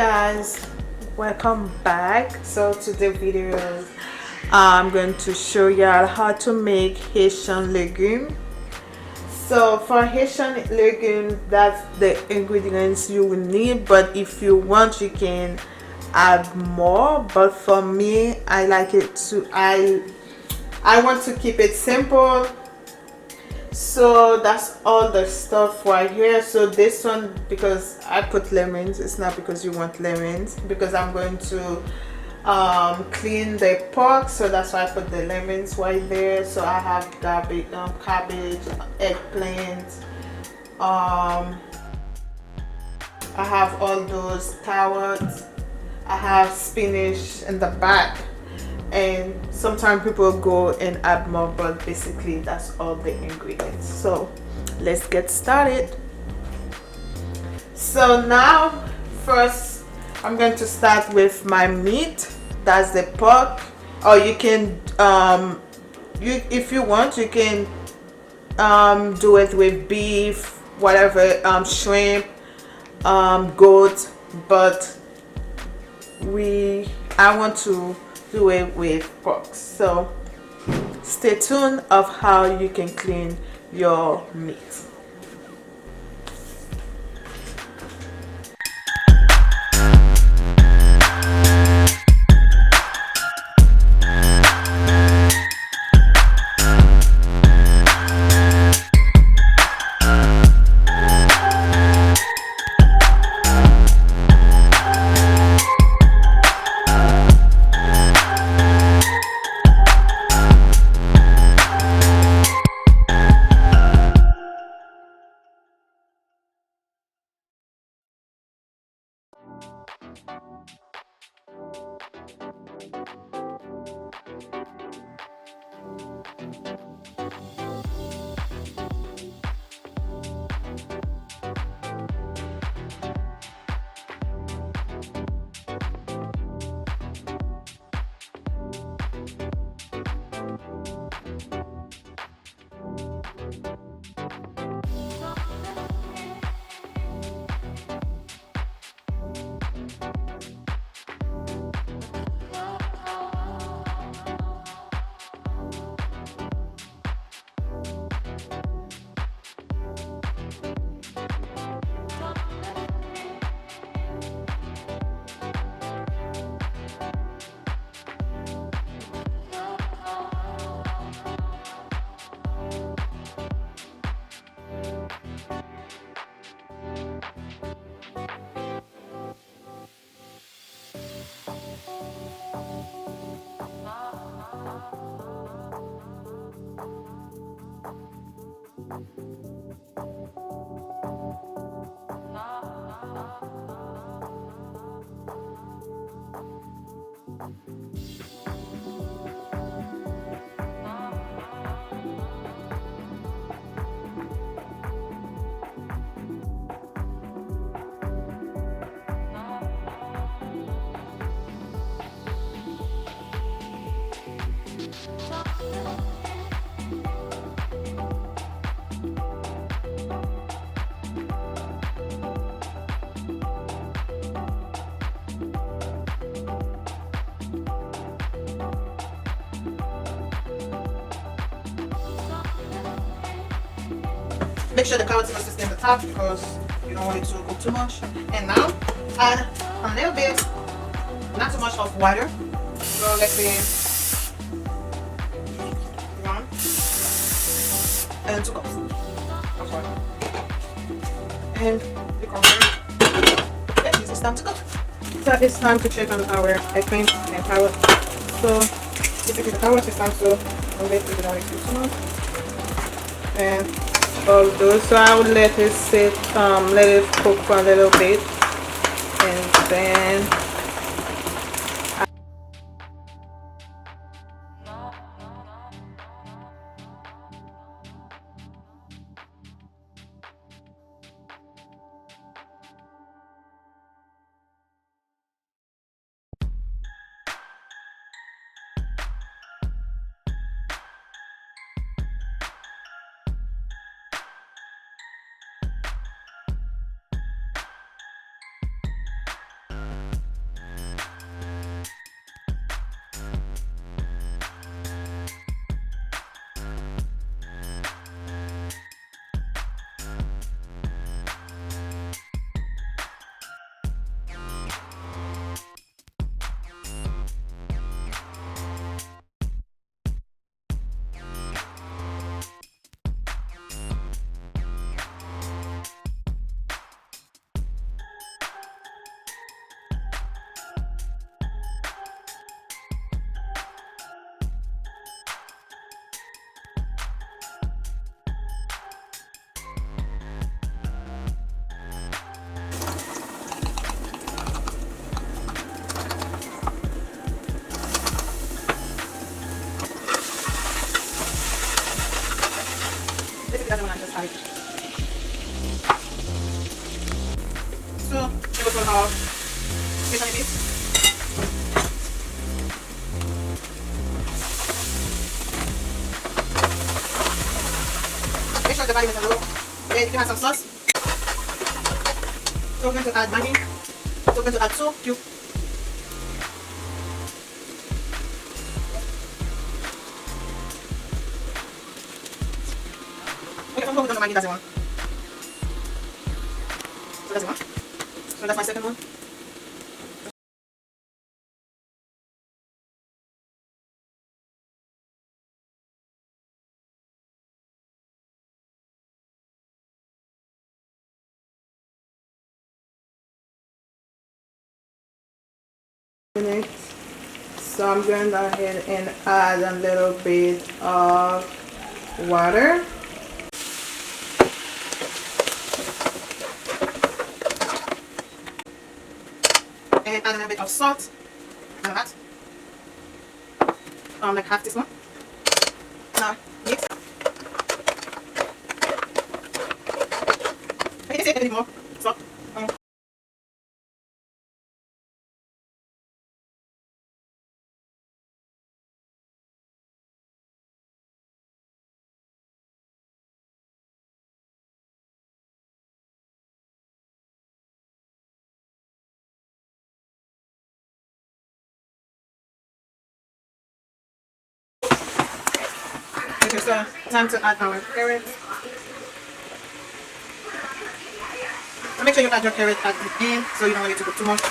guys, welcome back. So today video I'm going to show y'all how to make Haitian legume. So for Haitian legume, that's the ingredients you will need, but if you want you can add more, but for me I like it to I want to keep it simple. So that's all the stuff right here. So this one, because I put lemons, it's not because you want lemons, because I'm going to clean the pork, so that's why I put the lemons right there. So I have cabbage, eggplant, I have all those carrots, I have spinach in the back, and sometimes people go and add more, but basically that's all the ingredients. So let's get started. So now first I'm going to start with my meat. That's the pork, or you can if you want you can do it with beef, whatever, shrimp, goat, but I want to do it with pork. So stay tuned of how you can clean your meat. Make sure the carrots must stay on the top because you don't want it to cook too much. And now add a little bit, not too much of water. So let's say 1 and 2 cups of water. And the cover. Okay, it's time to cook. So it's time to check on our eggplant and carrot. So typically the carrot is time to wait it without it too much. And all those, so I would let it sit, let it cook for a little bit, and then let's add it. 2 tablespoons of Haitian epis. Make sure the volume is low. Then you can add some sauce. So we're going to add Maggie. So we're going to add 2 cubes. Okay, I'm going to Maggie, that's the one. So that's the one. So that's my second one. So I'm going to go ahead and add a little bit of water. And add a little bit of salt. Like that. Like half teaspoon. Now mix. I can say a bit more salt. Okay, so time to add our carrots. So make sure you add your carrot at the end so you don't want it to cook too much.